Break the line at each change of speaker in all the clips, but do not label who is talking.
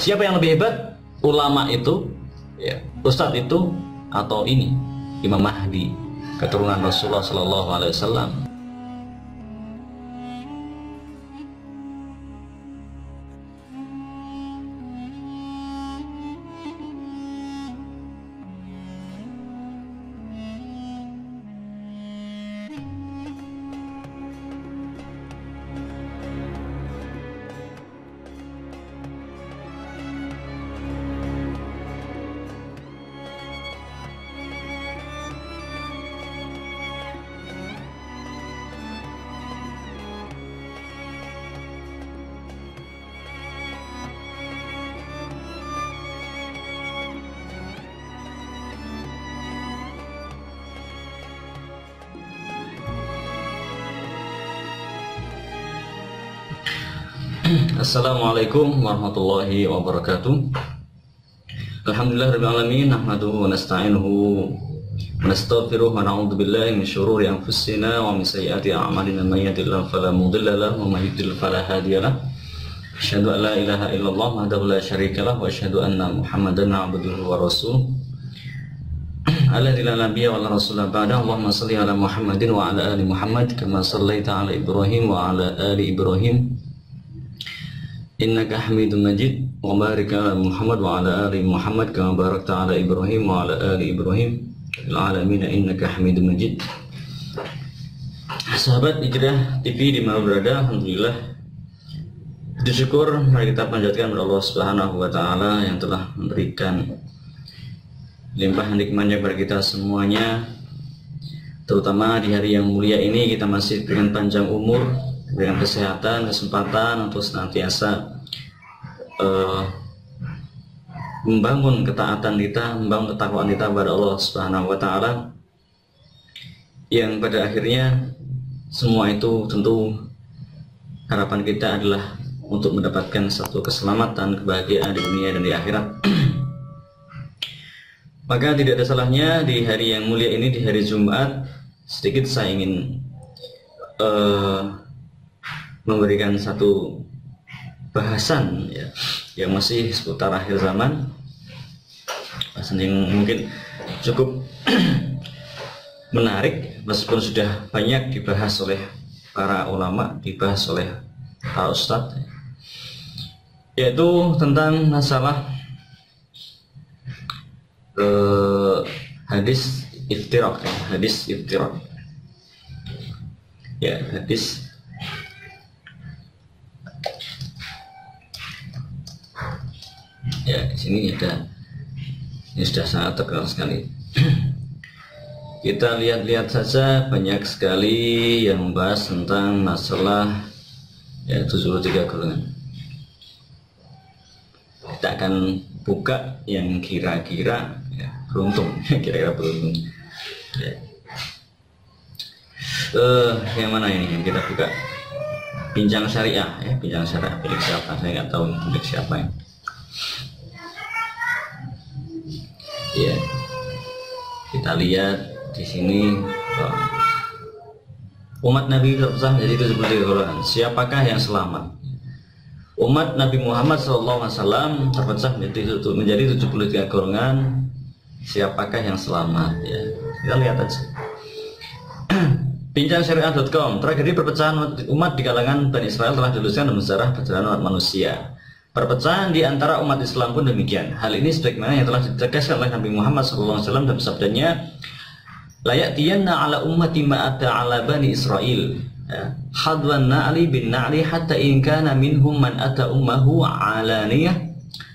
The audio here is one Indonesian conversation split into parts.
Siapa yang lebih hebat? Ulama itu, ya, ustadz itu, atau ini Imam Mahdi, keturunan Rasulullah Sallallahu Alaihi Wasallam. Assalamualaikum warahmatullahi wabarakatuh. Alhamdulillahirabbil alamin, nahmaduhu wa nasta'inuhu wa nastaghfiruh wa na'udzu billahi min syururi anfusina wa min sayyiati a'malina, may yahdihillahu fala mudilla lahu wa may yudlil fala hadiya lahu. Asyhadu an la ilaha illallah wahdahu la syarika lahu wa asyhadu anna Muhammadan 'abduhu wa rasuluh. Alladzi la nabiyya wa la rasula ba'da. Allahumma shalli ala Muhammadin wa ala ali Muhammad kama shallaita ala Ibrahim wa ala ali Ibrahim innaka Hamidum Majid, wa barik ala Muhammad wa ala ali Muhammad kama barakta ala Ibrahim wa ala ali Ibrahim fil alamin innaka Hamidum Majid. Sahabat Hijrah TV di mana berada, alhamdulillah bersyukur mari kita panjatkan kepada Allah Subhanahu wa taala yang telah memberikan limpahan nikmatnya kepada kita semuanya, terutama di hari yang mulia ini kita masih dengan panjang umur, dengan kesehatan, kesempatan untuk senantiasa membangun ketaatan kita, membangun ketakwaan kita kepada Allah Subhanahu wa taala, yang pada akhirnya semua itu tentu harapan kita adalah untuk mendapatkan satu keselamatan, kebahagiaan di dunia dan di akhirat. Maka tidak ada salahnya di hari yang mulia ini, di hari Jumat, sedikit saya ingin memberikan satu bahasan ya, yang masih seputar akhir zaman, bahasan yang mungkin cukup menarik meskipun sudah banyak dibahas oleh para ulama, dibahas oleh para ustadz, yaitu tentang masalah hadis iftirak ya, hadis iftirak ya, hadis ya, di sini ada, ini sudah sangat terkenal sekali. Kita lihat-lihat saja, banyak sekali yang membahas tentang masalah ya 73 golongan. Kita akan buka yang kira-kira ya, beruntung, kira-kira beruntung. Ya. Yang mana ini yang kita buka? Bincang syariah ya, bincang syariah milik siapa? Saya nggak tahu milik siapa ya. Ya, kita lihat di sini umat Nabi terpecah menjadi 73 golongan. Siapakah yang selamat? Umat Nabi Muhammad SAW terpecah menjadi 73 golongan. Siapakah yang selamat? Ya, kita lihat aja. Bincangsyariah.com, tragedi perpecahan umat di kalangan Bani Israel telah dituliskan dalam sejarah perjalanan umat manusia. Perpecahan di antara umat Islam pun demikian. Hal ini sebagaimana yang telah ditegaskan oleh Nabi Muhammad SAW dalam sabdanya, la ya'tiyanna ala ummati ma ata ala bani Israel hadwan na'li bin na'li hatta in kana minhum man ata ummahu alaniyah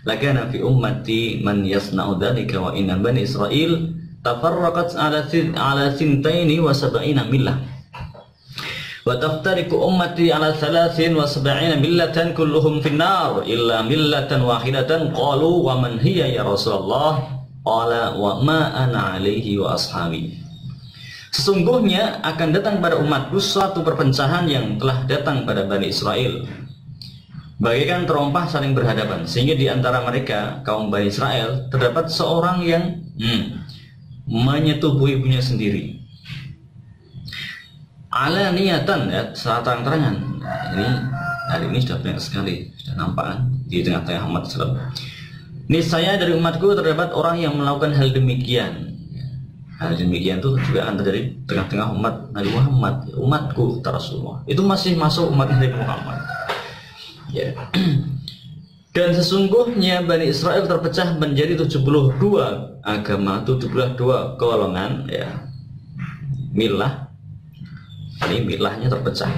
lakana fi ummati man yasna'u dhalika wa inna bani Israel tafarraqat ala sintaini wa sab'ina millah wa taftariqu ummati ala 73 millatan kulluhum finnar illa millatan wahidatan. Qalu wa man hiya ya Rasulullah? Qala wa ma ana alaihi wa ashabi. Sesungguhnya akan datang pada umatku suatu perpecahan yang telah datang pada Bani Israel, bagaikan terompah saling berhadapan, sehingga di antara mereka kaum Bani Israel terdapat seorang yang menyetubuhi ibunya sendiri. Ala niatan ya, secara terang-terangan. Nah, ini Hari ini sudah banyak sekali, sudah nampak di tengah-tengah umat Islam. Niscaya dari umatku terdapat orang yang melakukan hal demikian. Hal demikian itu juga akan terjadi tengah-tengah umat Nabi Muhammad, umatku kata Rasulullah. Itu masih masuk umat Nabi Muhammad. Ya. Dan sesungguhnya Bani Israel terpecah menjadi 72 agama, 72 golongan, ya. Milah. Ini milahnya terpecah.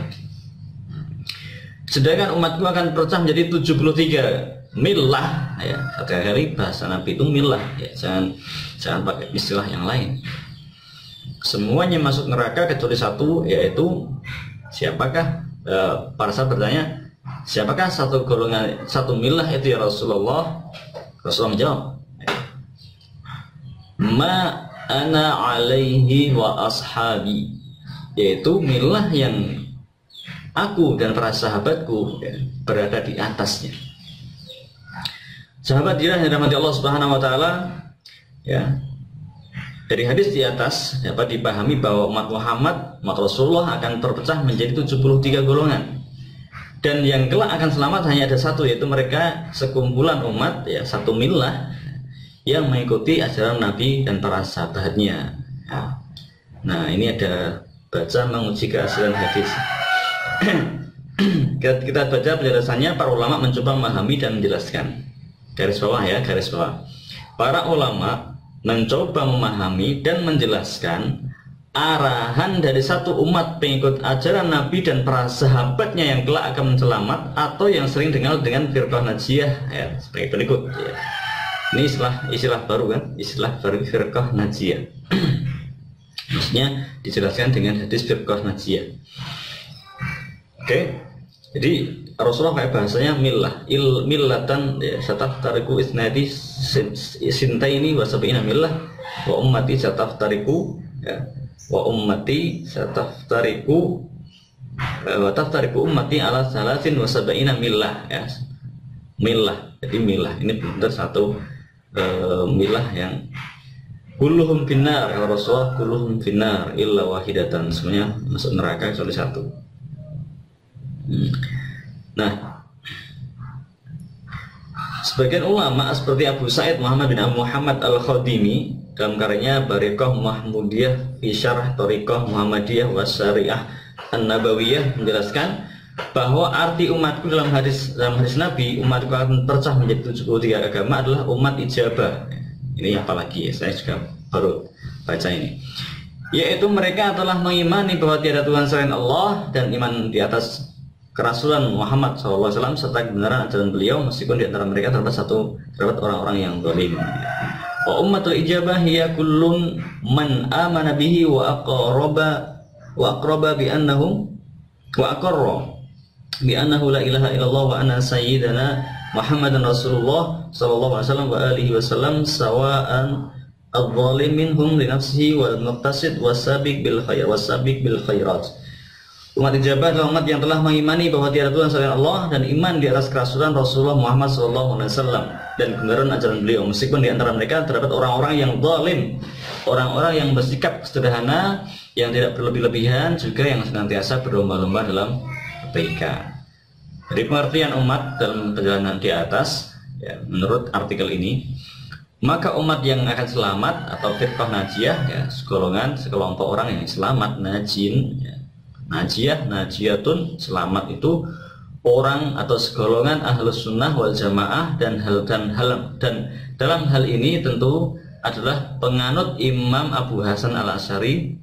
Sedangkan umatku akan terpecah menjadi 73 milah, ya. Sekali bahasa Nabi itu milah, ya. Jangan pakai istilah yang lain. Semuanya masuk neraka kecuali satu, yaitu siapakah? Para sahabat bertanya, siapakah satu golongan, satu milah itu ya Rasulullah? Rasulullah menjawab, ma ana alaihi wa ashabi, yaitu milah yang aku dan para sahabatku, ya, berada di atasnya. Sahabat yang dirahmati Allah Subhanahu wa taala, ya. Dari hadis di atas dapat dipahami bahwa umat Muhammad, umat Rasulullah akan terpecah menjadi 73 golongan. Dan yang kelak akan selamat hanya ada satu, yaitu mereka sekumpulan umat, ya, satu milah yang mengikuti ajaran Nabi dan para sahabatnya. Ya. Nah, ini ada baca menguji keaslian hadis. Kita baca penjelasannya. Para ulama mencoba memahami dan menjelaskan. Garis bawah, ya, garis bawah. Para ulama mencoba memahami dan menjelaskan arahan dari satu umat pengikut ajaran Nabi dan para sahabatnya yang kelak akan selamat, atau yang sering dikenal dengan firqah najiyah, ya, sebagai berikut, ya. Ini istilah baru, kan, istilah baru, firqah najiyah. Maksudnya dijelaskan dengan hadis firqah najiyah. Oke. Jadi Rasulullah kayak bahasanya milah, millatan, ya, sataftariku isnadi sintaini wa sab'ina millah wa ummati sataftariku, ya, wa ummati sataftariku wa taftariku ummati ala salasin wa sab'ina millah, ya. Millah, jadi milah ini benar satu milah yang kulluhum finnar, ya Rasulullah, kulluhum finnar illa wahidatan, semuanya masuk neraka kecuali satu. Nah, sebagian ulama seperti Abu Sa'id Muhammad bin Abu Muhammad Al-Khadimi dalam karyanya Bariqah Mahmudiyah fi Syarh Thariqah Muhammadiyah wa Syariah An-Nabawiyah menjelaskan bahwa arti umatku dalam hadis Nabi, umatku akan terpecah menjadi 73 agama, adalah umat ijabah. Ini apalagi, ya, saya juga baru baca ini. Yaitu mereka telah mengimani bahwa tiada Tuhan selain Allah dan iman di atas kerasulan Muhammad SAW serta kebenaran ajaran beliau, meskipun di antara mereka terdapat orang-orang yang zalim. Wa ummatul ijabah hiya kullun man amana bihi wa aqraba bi annahu wa aqarra bi annahu la ilaha illallah wa anna sayyidana Muhammadan Rasulullah sallallahu alaihi wasallam wa alihi wasallam sawa'an adh-dhalim minhum li nafsihi wal muqtasid wasabiq bil khairat. Umat ijabah adalah umat yang telah mengimani bahwa tiada Tuhan selain Allah dan iman di atas kerasulan Rasulullah Muhammad SAW dan kebenaran ajaran beliau, meskipun di antara mereka terdapat orang-orang yang zalim, orang-orang yang bersikap sederhana, yang tidak berlebih-lebihan, juga yang senantiasa berlomba-lomba dalam kebaikan. Jadi pengertian umat dalam perjalanan di atas, ya, menurut artikel ini, maka umat yang akan selamat atau firqah najiyah, ya, sekelompok orang yang selamat, najin, ya. Najiyatun, selamat itu orang atau segolongan ahlus sunnah wal jamaah, dan dalam hal ini tentu adalah penganut Imam Abu Hasan al Asy'ari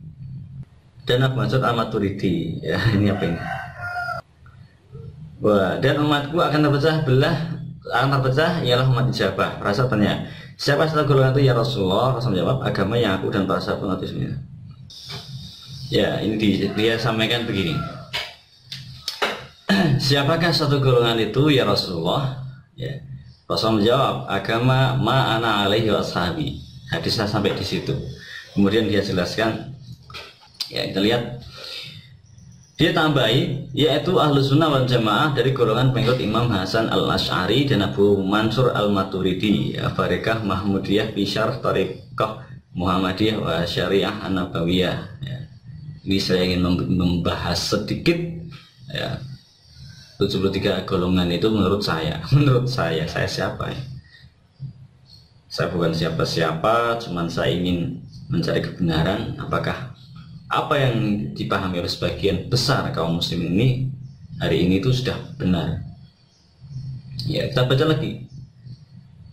dan Abu Mas'ud al Maturidi, ya. Ini apa ini? Wah, dan umatku akan terpecah ialah umat ijabah. Rasa tanya, siapa satu golongan itu ya Rasulullah? Rasul menjawab, agama yang aku dan para sahabat itu semuanya. Ya, ini dia sampaikan begini. Siapakah satu golongan itu ya Rasulullah? Ya. Rasul menjawab, agama ma ana alaihi wa ashabi. Hadisnya sampai di situ. Kemudian dia jelaskan, ya, kita lihat. Dia tambahi, yaitu Ahlus Sunnah wal Jamaah dari golongan pengikut Imam Hasan al Asy'ari dan Abu Mansur al Maturidi, ya, Bariqah Mahmudiyah fi Syarh Thariqah Muhammadiyah wa Syariah An-Nabawiyah, ya. Ini saya ingin membahas sedikit, ya, 73 golongan itu menurut saya siapa ya? Saya bukan siapa-siapa, cuman saya ingin mencari kebenaran. Apakah apa yang dipahami oleh sebagian besar kaum muslim ini hari ini itu sudah benar? Ya, kita baca lagi.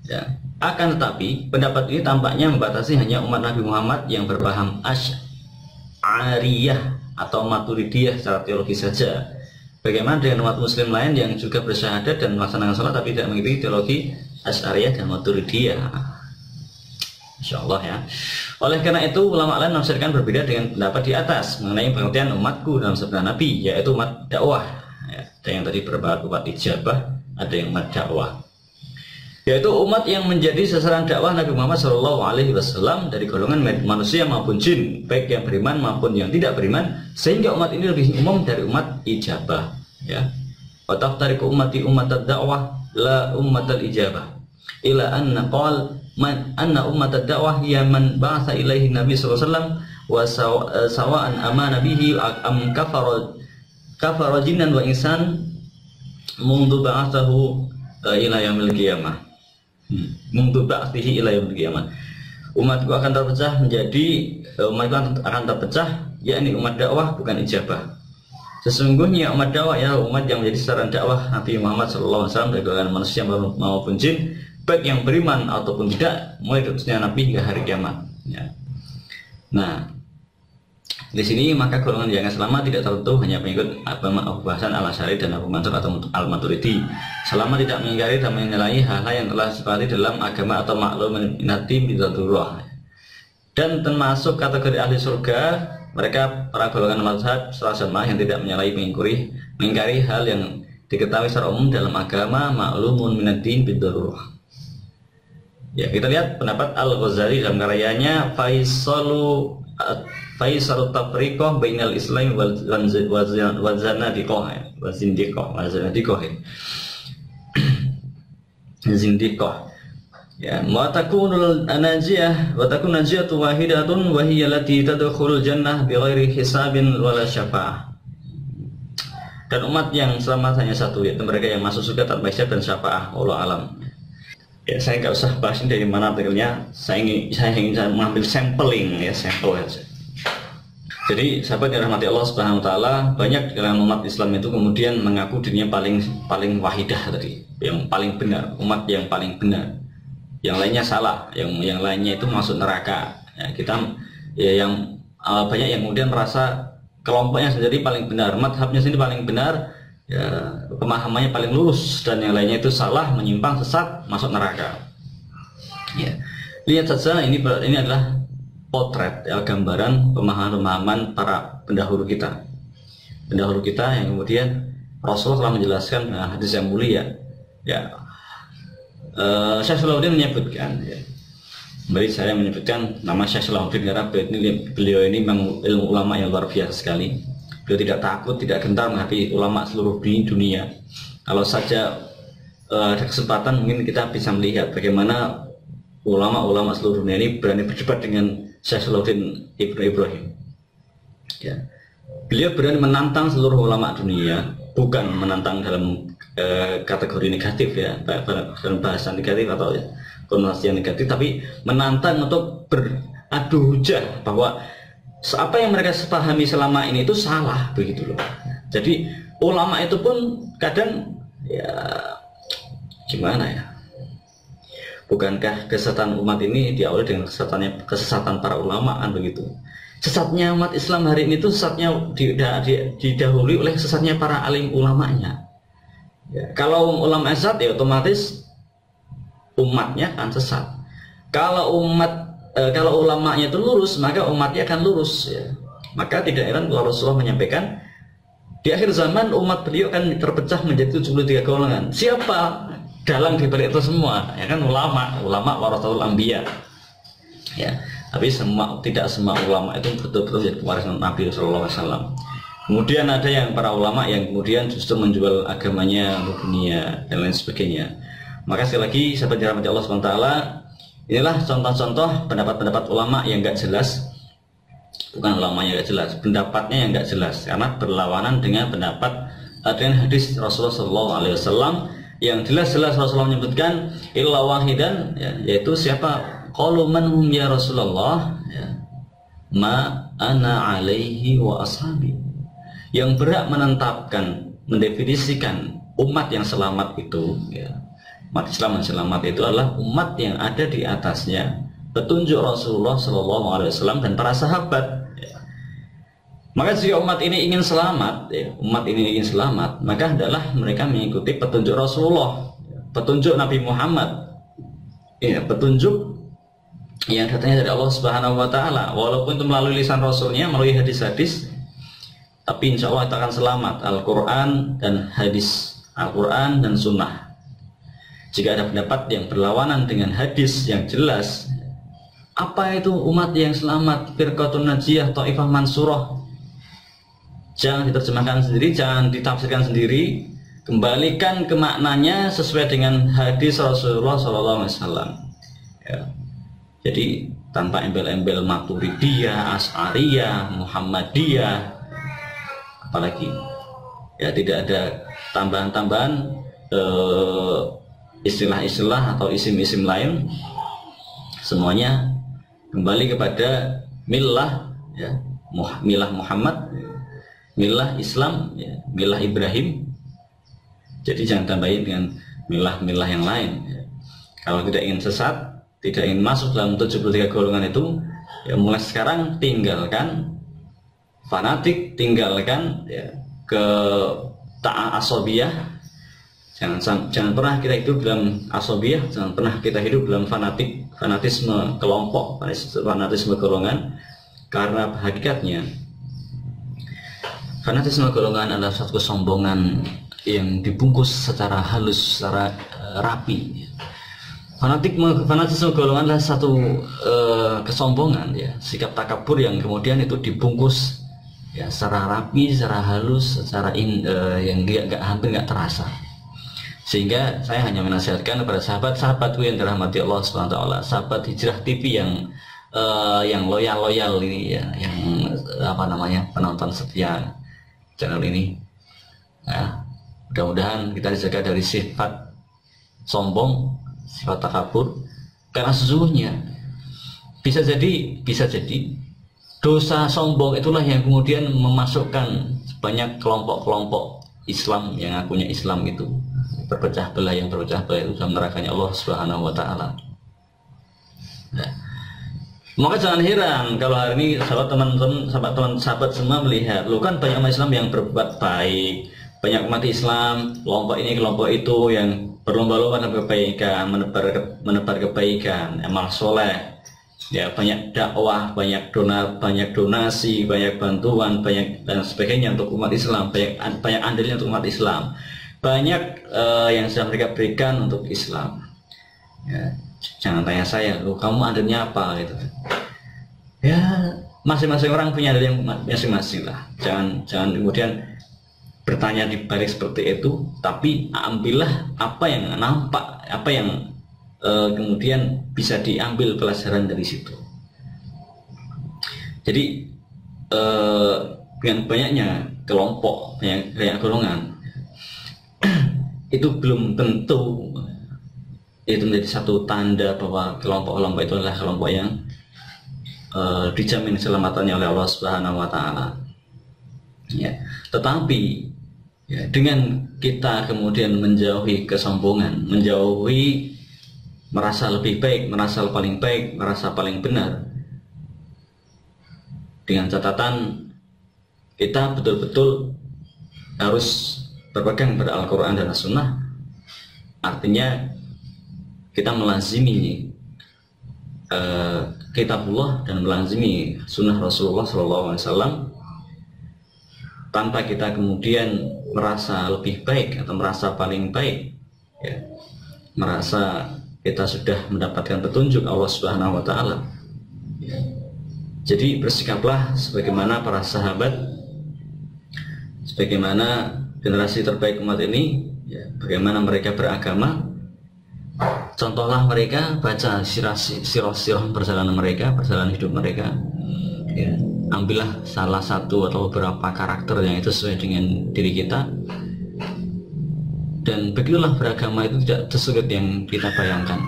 Ya, akan tetapi pendapat ini tampaknya membatasi hanya umat Nabi Muhammad yang berpaham Asy'ariyah atau Maturidiyah secara teologi saja. Bagaimana dengan umat muslim lain yang juga bersyahadat dan melaksanakan sholat tapi tidak mengikuti teologi Asy'ariyah dan Maturidiyah? Insyaallah ya. Oleh karena itu ulama lain menafsirkan berbeda dengan pendapat di atas mengenai pengertian umatku dalam sabda Nabi, yaitu umat dakwah. Ya, ada yang tadi berbahas umat ijabah, ada yang umat dakwah, yaitu umat yang menjadi sasaran dakwah Nabi Muhammad SAW dari golongan manusia maupun jin, baik yang beriman maupun yang tidak beriman, sehingga umat ini lebih umum dari umat ijabah. Ya, wa taftariqu ummati ummatad dakwah la ummatal ijabah ila anna qala man anna ummatad dakwah hiya man ba'atha ilaihi Nabi SAW wa sawa'an amana bihi am kafara jinnan wa insan mundu ba'athahu ila yaumil qiyamah. Mundu ba'athihi ila yaumil qiyamah. Umatku akan terpecah menjadi akan terpecah, yakni umat dakwah bukan ijabah. Sesungguhnya umat dakwah ya umat yang menjadi sasaran dakwah Nabi Muhammad SAW dari golongan manusia maupun jin, baik yang beriman ataupun tidak, mulai diutusnya Nabi hingga hari kiamat. Ya. Nah, di sini maka golongan yang selama tidak tertentu hanya pengikut Abu Hasan al-Asy'ari dan Abu Mansur atau al-Maturidi, selama tidak mengingkari dan menyalahi hal-hal yang telah disepakati dalam agama atau maklum minati bidzatullah. Dan termasuk kategori ahli surga mereka para golongan mazhab salah yang tidak menyalahi mengingkari hal yang diketahui secara umum dalam agama maklumun minati bidzatullah. Ya, kita lihat pendapat Al-Ghazali dalam karyanya Faisalu Tafriqah Bainal Islam wal Zanadiqah wa Zindiqah. Ya, wa takunul najiyah wa takun najiyatu wahidatun wa hiya allati tadkhulul jannah bighairi hisabin wala syafa'ah. Dan umat yang selamat hanya satu, yaitu mereka yang masuk surga tanpa hisab dan syafa'ah. Wallahu alam. Ya, saya nggak usah bahas ini dari mana artikelnya. Saya ingin mengambil sampling ya, sampel aja. Jadi sahabat yang rahmati Allah Subhanahu Wa Taala, banyak dalam umat Islam itu kemudian mengaku dirinya paling wahidah tadi, yang paling benar, umat yang paling benar. Yang lainnya salah, yang lainnya itu masuk neraka. Ya, kita ya yang banyak yang kemudian merasa kelompoknya sendiri paling benar, madhabnya sendiri paling benar. Ya, pemahamannya paling lurus dan yang lainnya itu salah, menyimpang, sesat, masuk neraka. Ya, lihat saja ini adalah potret ya, gambaran pemahaman para pendahulu kita yang kemudian Rasulullah telah menjelaskan hadis yang mulia. Ya, Syekh Salahuddin menyebutkan. Ya, Beri saya menyebutkan nama Syekh Salahuddin karena beliau ini memang ilmu ulama yang luar biasa sekali. Beliau tidak takut, tidak gentar menghadapi ulama seluruh dunia. Kalau saja ada kesempatan mungkin kita bisa melihat bagaimana ulama-ulama seluruh dunia ini berani berdebat dengan Syekh Salahuddin Ibnu Ibrahim. Ya. Beliau berani menantang seluruh ulama dunia, bukan menantang dalam kategori negatif ya, dalam bahasa negatif atau ya, konotasi yang negatif, tapi menantang untuk beradu hujah bahwa apa yang mereka sepahami selama ini itu salah begitu loh. Jadi ulama itu pun kadang ya gimana ya? Bukankah kesesatan umat ini diawali dengan kesesatan para ulama kan begitu? Sesatnya umat Islam hari ini itu sesatnya didahului oleh sesatnya para alim ulamanya. Ya, kalau ulama sesat ya otomatis umatnya akan sesat. Kalau ulamanya itu lurus, maka umatnya akan lurus ya. Maka tidak heran kalau Rasulullah menyampaikan di akhir zaman umat beliau akan terpecah menjadi 73 golongan. Siapa dalang di balik itu semua? Ya kan ulama warasatul anbiya. Ya, tapi tidak semua ulama itu betul-betul jadi warisan Nabi sallallahu alaihi wasallam. Kemudian ada yang para ulama yang kemudian justru menjual agamanya untuk dunia dan lain sebagainya. Maka sekali lagi sahabat dirahmati Allah SWT, inilah contoh-contoh pendapat-pendapat ulama yang nggak jelas. Bukan ulama yang nggak jelas, pendapatnya yang nggak jelas karena berlawanan dengan pendapat dengan hadis Rasulullah SAW yang jelas-jelas Rasulullah menyebutkan illa wahidan, ya, yaitu siapa? Qalu man hum ya Rasulullah, ya, ma ana alaihi wa ashabi. Yang berhak menetapkan, mendefinisikan umat yang selamat itu, ya, umat Islam yang selamat itu adalah umat yang ada di atasnya petunjuk Rasulullah SAW dan para sahabat. Maka jika umat ini ingin selamat, ya, umat ini ingin selamat, maka adalah mereka mengikuti petunjuk Rasulullah, petunjuk Nabi Muhammad, ya, petunjuk yang datangnya dari Allah Subhanahu Wa Taala. Walaupun itu melalui lisan Rasulnya, melalui hadis-hadis, tapi insya Allah kita akan selamat. Al-Quran dan hadis, Al-Quran dan Sunnah. Jika ada pendapat yang berlawanan dengan hadis yang jelas, apa itu umat yang selamat? Firqatun najiyah, Taifah mansurah. Jangan diterjemahkan sendiri, jangan ditafsirkan sendiri. Kembalikan ke maknanya sesuai dengan hadis Rasulullah SAW. Ya. Jadi tanpa embel-embel Maturidiyah, Asy'ariyah, Muhammadiyah, apalagi. Ya, tidak ada tambahan-tambahan istilah-istilah atau isim-isim lain. Semuanya kembali kepada milah, ya, milah Muhammad, milah Islam, ya, milah Ibrahim. Jadi jangan tambahin dengan milah-milah yang lain, ya. Kalau tidak ingin sesat, tidak ingin masuk dalam 73 golongan itu, ya, mulai sekarang tinggalkan fanatik, tinggalkan, ya, ke ta'ah asobiyah. Jangan pernah kita hidup dalam asobiyah, jangan pernah kita hidup dalam fanatisme kelompok, fanatisme golongan. Karena hakikatnya fanatisme golongan adalah satu kesombongan yang dibungkus secara halus, secara rapi. Fanatisme golongan adalah satu kesombongan, ya, sikap takabur yang kemudian itu dibungkus, ya, secara rapi, secara halus, secara yang hampir nggak terasa. Sehingga saya hanya menasihatkan kepada sahabat-sahabatku yang dirahmati Allah SWT, sahabat Hijrah TV yang loyal ini, ya, yang penonton setia channel ini. Nah, mudah-mudahan kita dijaga dari sifat sombong, sifat takabur, karena sesungguhnya bisa jadi dosa sombong itulah yang kemudian memasukkan banyak kelompok-kelompok Islam yang akunya Islam itu berpecah belah itu dalam nerakanya Allah Subhanahu Wa Taala. Nah, maka jangan heran kalau hari ini sahabat semua melihat, lo kan banyak umat Islam yang berbuat baik, banyak umat Islam kelompok ini kelompok itu yang berlomba-lomba dalam kebaikan, menebar kebaikan, amal soleh, ya, banyak dakwah, banyak donasi, banyak bantuan, banyak dan sebagainya untuk umat Islam, banyak andilnya untuk umat Islam, banyak yang sudah mereka berikan untuk Islam. Ya, jangan tanya saya, lo kamu andilnya apa gitu. Ya, masing-masing orang punya andil yang masing-masing lah. Jangan kemudian bertanya di balik seperti itu, tapi ambillah apa yang nampak, apa yang kemudian bisa diambil pelajaran dari situ. Jadi dengan banyaknya kelompok, banyak golongan, itu belum tentu itu menjadi satu tanda bahwa kelompok-kelompok itu adalah kelompok yang dijamin keselamatannya oleh Allah Subhanahu Wa Taala. Ya, tetapi ya, dengan kita kemudian menjauhi kesombongan, menjauhi merasa lebih baik, merasa paling baik, merasa paling benar, dengan catatan kita betul-betul harus berpegang pada Al-Quran dan As-Sunnah. Artinya kita melazimi kitabullah dan melazimi sunnah Rasulullah SAW, tanpa kita kemudian merasa lebih baik atau merasa paling baik, ya, merasa kita sudah mendapatkan petunjuk Allah Subhanahu Wa Taala. Ya. Jadi bersikaplah sebagaimana para sahabat, sebagaimana generasi terbaik umat ini, ya, bagaimana mereka beragama. Contohlah mereka, baca sirah perjalanan mereka, perjalanan hidup mereka, ya. Ambillah salah satu atau beberapa karakter yang itu sesuai dengan diri kita, Dan begitulah beragama itu tidak sesulit yang kita bayangkan.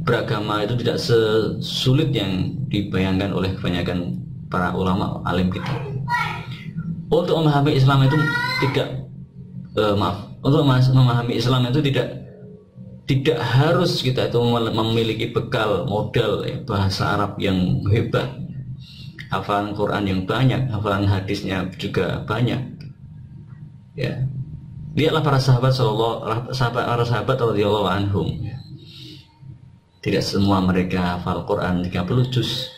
Beragama itu tidak sesulit yang dibayangkan oleh kebanyakan para ulama alim kita. Untuk memahami Islam itu untuk memahami Islam itu tidak harus kita itu memiliki bekal modal bahasa Arab yang hebat, hafalan Quran yang banyak, hafalan hadisnya juga banyak. Ya, lihatlah para sahabat radhiyallahu anhum. Tidak semua mereka hafal Quran 30 juz.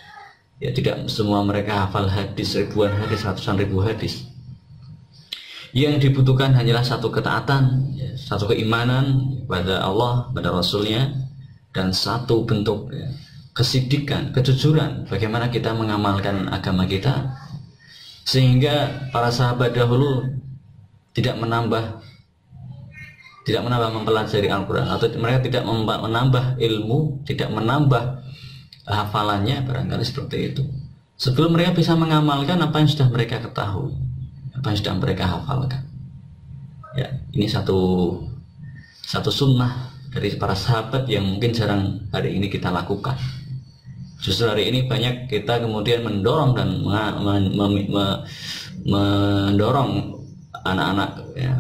Ya, tidak semua mereka hafal hadis ribuan hadis, ratusan ribu hadis. Yang dibutuhkan hanyalah satu ketaatan, satu keimanan pada Allah, pada Rasulnya, dan satu bentuk kesidikan, kejujuran bagaimana kita mengamalkan agama kita, sehingga para sahabat dahulu tidak menambah mempelajari Al-Quran, atau mereka tidak menambah ilmu, tidak menambah hafalannya, barangkali seperti itu, sebelum mereka bisa mengamalkan apa yang sudah mereka ketahui, apa yang sudah mereka hafalkan. Ya, ini satu sunnah dari para sahabat yang mungkin jarang hari ini kita lakukan. Justru hari ini banyak kita kemudian mendorong dan mendorong anak-anak, ya,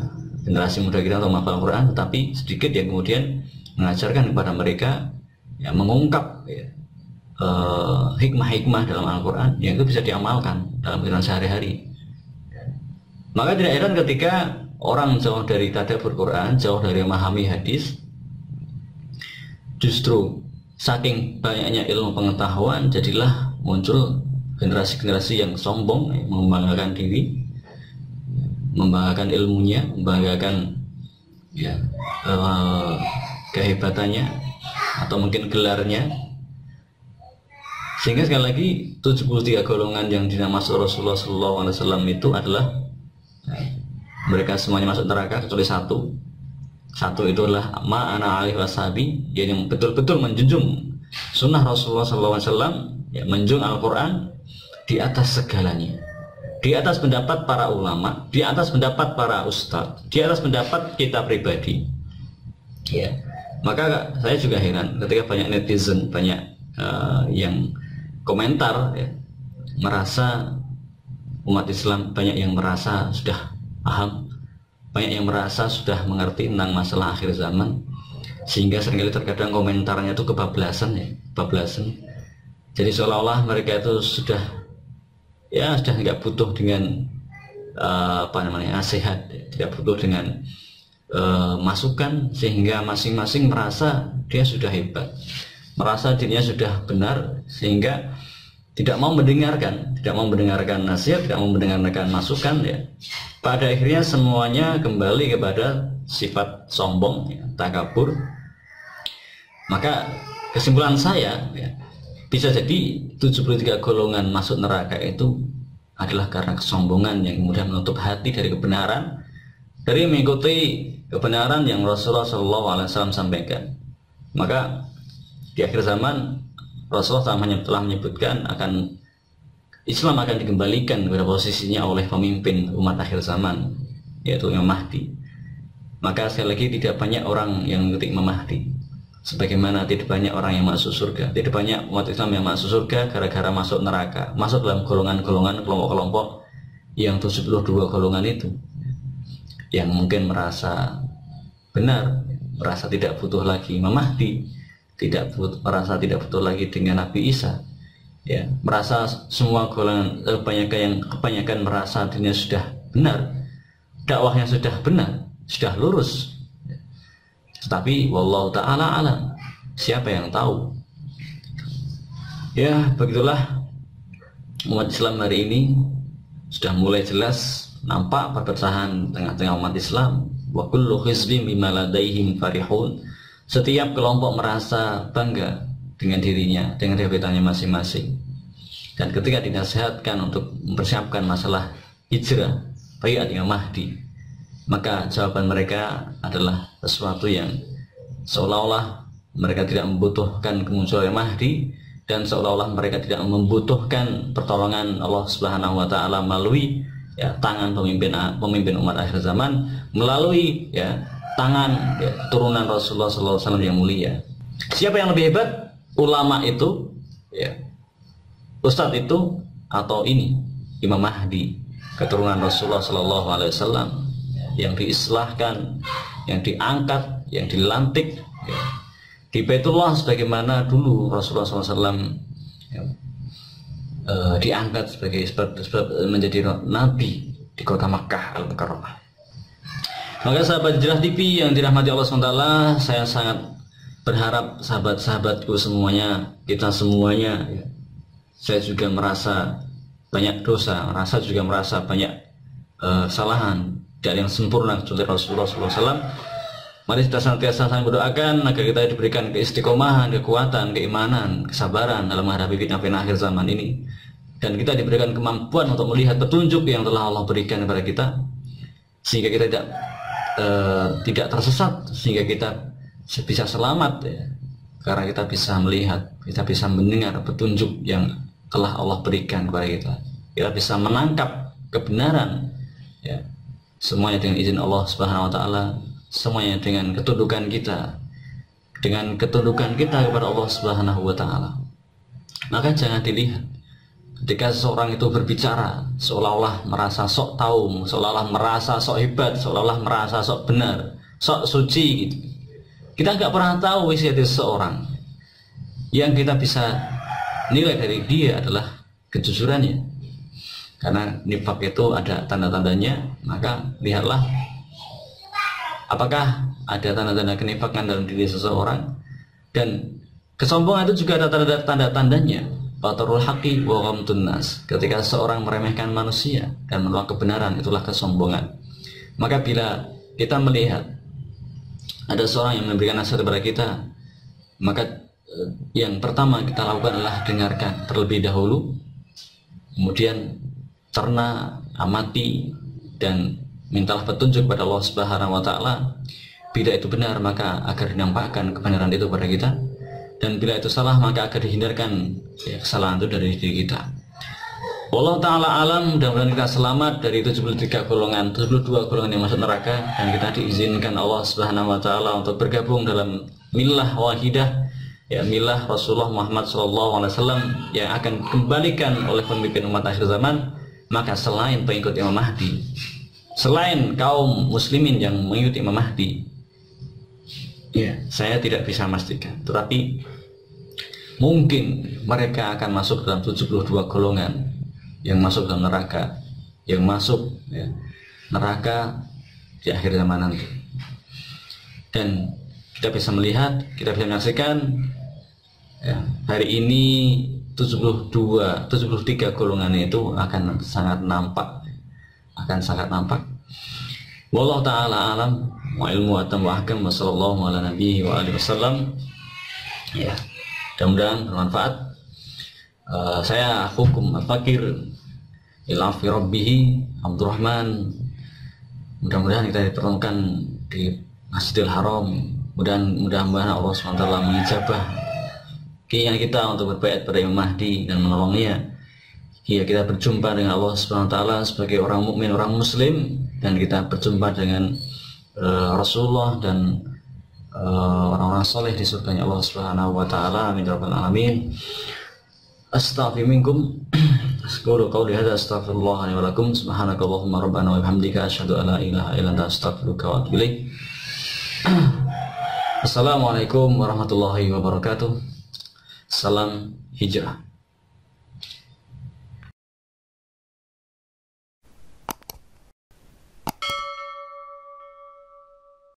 generasi muda kita untuk menghafal Al-Quran, tetapi sedikit yang kemudian mengajarkan kepada mereka, ya, mengungkap, ya, hikmah-hikmah dalam Al-Quran yang itu bisa diamalkan dalam kehidupan sehari-hari. Maka tidak heran ketika orang jauh dari tadabbur Quran, jauh dari memahami hadis, justru saking banyaknya ilmu pengetahuan, jadilah muncul generasi-generasi yang sombong, membanggakan diri, membanggakan ilmunya, membanggakan, ya, kehebatannya atau mungkin gelarnya, sehingga sekali lagi 73 golongan yang dinamakan Rasulullah SAW itu adalah, mereka semuanya masuk neraka kecuali satu itu adalah ma'ana alaihi washabi, yang betul-betul menjunjung sunnah Rasulullah SAW, ya, menjunjung Al-Quran di atas segalanya, di atas pendapat para ulama, di atas pendapat para ustadz, di atas pendapat kita pribadi. Ya, maka saya juga heran ketika banyak netizen, banyak yang komentar, ya, merasa umat Islam banyak yang merasa sudah paham, banyak yang merasa sudah mengerti tentang masalah akhir zaman, sehingga seringkali terkadang komentarnya itu kebablasan, ya, kebablasan. Jadi seolah-olah mereka itu sudah nggak butuh dengan nasihat, tidak butuh dengan masukan, sehingga masing-masing merasa dia sudah hebat, merasa dirinya sudah benar, sehingga tidak mau mendengarkan nasihat, tidak mau mendengarkan masukan, ya. Pada akhirnya semuanya kembali kepada sifat sombong, ya, takabur. Maka kesimpulan saya, ya, bisa jadi 73 golongan masuk neraka itu adalah karena kesombongan yang kemudian menutup hati dari kebenaran, dari mengikuti kebenaran yang Rasulullah SAW sampaikan. Maka di akhir zaman Rasulullah telah menyebutkan Islam akan dikembalikan kepada posisinya oleh pemimpin umat akhir zaman, yaitu Imam Mahdi. Maka sekali lagi tidak banyak orang yang mengikuti Imam Mahdi, sebagaimana tidak banyak orang yang masuk surga, tidak banyak umat Islam yang masuk surga gara-gara masuk neraka, masuk dalam golongan-golongan, kelompok-kelompok yang 72 golongan itu, yang mungkin merasa benar, merasa tidak butuh lagi Imam Mahdi, merasa tidak butuh lagi dengan Nabi Isa, ya, merasa semua golongan, kebanyakan merasa dirinya sudah benar, dakwahnya sudah benar, sudah lurus. Tetapi wallahu ta'ala alam, siapa yang tahu? Ya, begitulah umat Islam hari ini sudah mulai jelas nampak perpecahan tengah-tengah umat Islam. Wa kullu hizbin bima ladaihim farihun. Setiap kelompok merasa bangga dengan dirinya, dengan kehebatannya masing-masing. Dan ketika dinasihatkan untuk mempersiapkan masalah hijrah baiat Imam Mahdi, maka jawaban mereka adalah sesuatu yang seolah-olah mereka tidak membutuhkan kemunculan Mahdi, dan seolah-olah mereka tidak membutuhkan pertolongan Allah Subhanahu wa Ta'ala melalui ya tangan pemimpin umat akhir zaman melalui ya tangan ya, turunan Rasulullah SAW yang mulia. Siapa yang lebih hebat? Ulama itu, ya, Ustadz itu, atau ini Imam Mahdi, keturunan Rasulullah SAW yang diislahkan, yang diangkat, yang dilantik ya, di Baitullah sebagaimana dulu Rasulullah SAW ya, diangkat sebagai menjadi nabi di kota Makkah Al-Mukarramah. Maka sahabat Hijrah TV yang dirahmati Allah SWT, saya sangat berharap sahabat-sahabatku semuanya, kita semuanya ya, saya juga merasa banyak dosa, merasa banyak kesalahan dari yang sempurna seperti Rasulullah SAW. Mari kita senantiasa saling berdoakan agar kita diberikan keistiqomahan, kekuatan, keimanan, kesabaran dalam menghadapi fitnah-fitnah akhir zaman ini, dan kita diberikan kemampuan untuk melihat petunjuk yang telah Allah berikan kepada kita, sehingga kita tidak tersesat, sehingga kita bisa selamat ya, karena kita bisa melihat, kita bisa mendengar petunjuk yang telah Allah berikan kepada kita. Kita bisa menangkap kebenaran ya, semuanya dengan izin Allah Subhanahu wa taala, semuanya dengan ketundukan kita kepada Allah Subhanahu wa taala. Maka jangan dilihat ketika seseorang itu berbicara seolah-olah merasa sok tahu, seolah-olah merasa sok hebat, seolah-olah merasa sok benar, sok suci gitu. Kita nggak pernah tahu isi hati seseorang. Yang kita bisa nilai dari dia adalah kejujurannya. Karena nifak itu ada tanda-tandanya, maka lihatlah apakah ada tanda-tanda kenifakan dalam diri seseorang. Dan kesombongan itu juga ada tanda-tandanya. Batarul haqi wa ghamtun nas. Ketika seseorang meremehkan manusia dan menolak kebenaran, itulah kesombongan. Maka bila kita melihat ada seorang yang memberikan nasihat kepada kita, maka yang pertama kita lakukan adalah dengarkan terlebih dahulu, kemudian cerna, amati, dan mintalah petunjuk kepada Allah Subhanahu wa taala. Bila itu benar, maka agar dinampakkan kebenaran itu kepada kita, dan bila itu salah, maka agar dihindarkan ya, kesalahan itu dari diri kita. Allah Ta'ala alam, mudah-mudahan kita selamat dari 72 golongan yang masuk neraka, dan kita diizinkan Allah Subhanahu wa taala untuk bergabung dalam millah wahidah ya, millah Rasulullah Muhammad SAW yang akan kembalikan oleh pemimpin umat akhir zaman. Maka selain pengikut Imam Mahdi, selain kaum muslimin yang mengikuti Imam Mahdi ya, saya tidak bisa memastikan, tetapi mungkin mereka akan masuk dalam 72 golongan yang masuk dalam neraka, yang masuk ya, neraka di akhir zaman nanti. Dan kita bisa melihat, kita bisa menyaksikan ya, hari ini 73 golongan itu akan sangat nampak, Wallahu ta'ala alam wa ilmu atam wa ahkam wa sallallahu ala nabihi wa alihi wasallam ya, mudah-mudahan bermanfaat. Saya hukum al-fakir ilafi rabbihi Abdurrahman, mudah-mudahan kita dipertemukan di Masjidil Haram, mudah-mudahan Allah SWT mengijabah keinginan kita untuk berbaiat pada Imam Mahdi dan menolongnya hingga kita berjumpa dengan Allah SWT sebagai orang mukmin, orang muslim, dan kita berjumpa dengan Rasulullah dan orang-orang soleh di surganya Allah Subhanahu wa taala. Amin ya rabbal alamin. Astaghfirullahaladzim. Asqulu qawli hadza astaghfirullah li wa lakum. Subhanakallahumma rabbana wa bihamdika asyhadu an la ilaha illa anta astaghfiruka wa atubu ilaik. Assalamualaikum warahmatullahi wabarakatuh. Salam hijrah.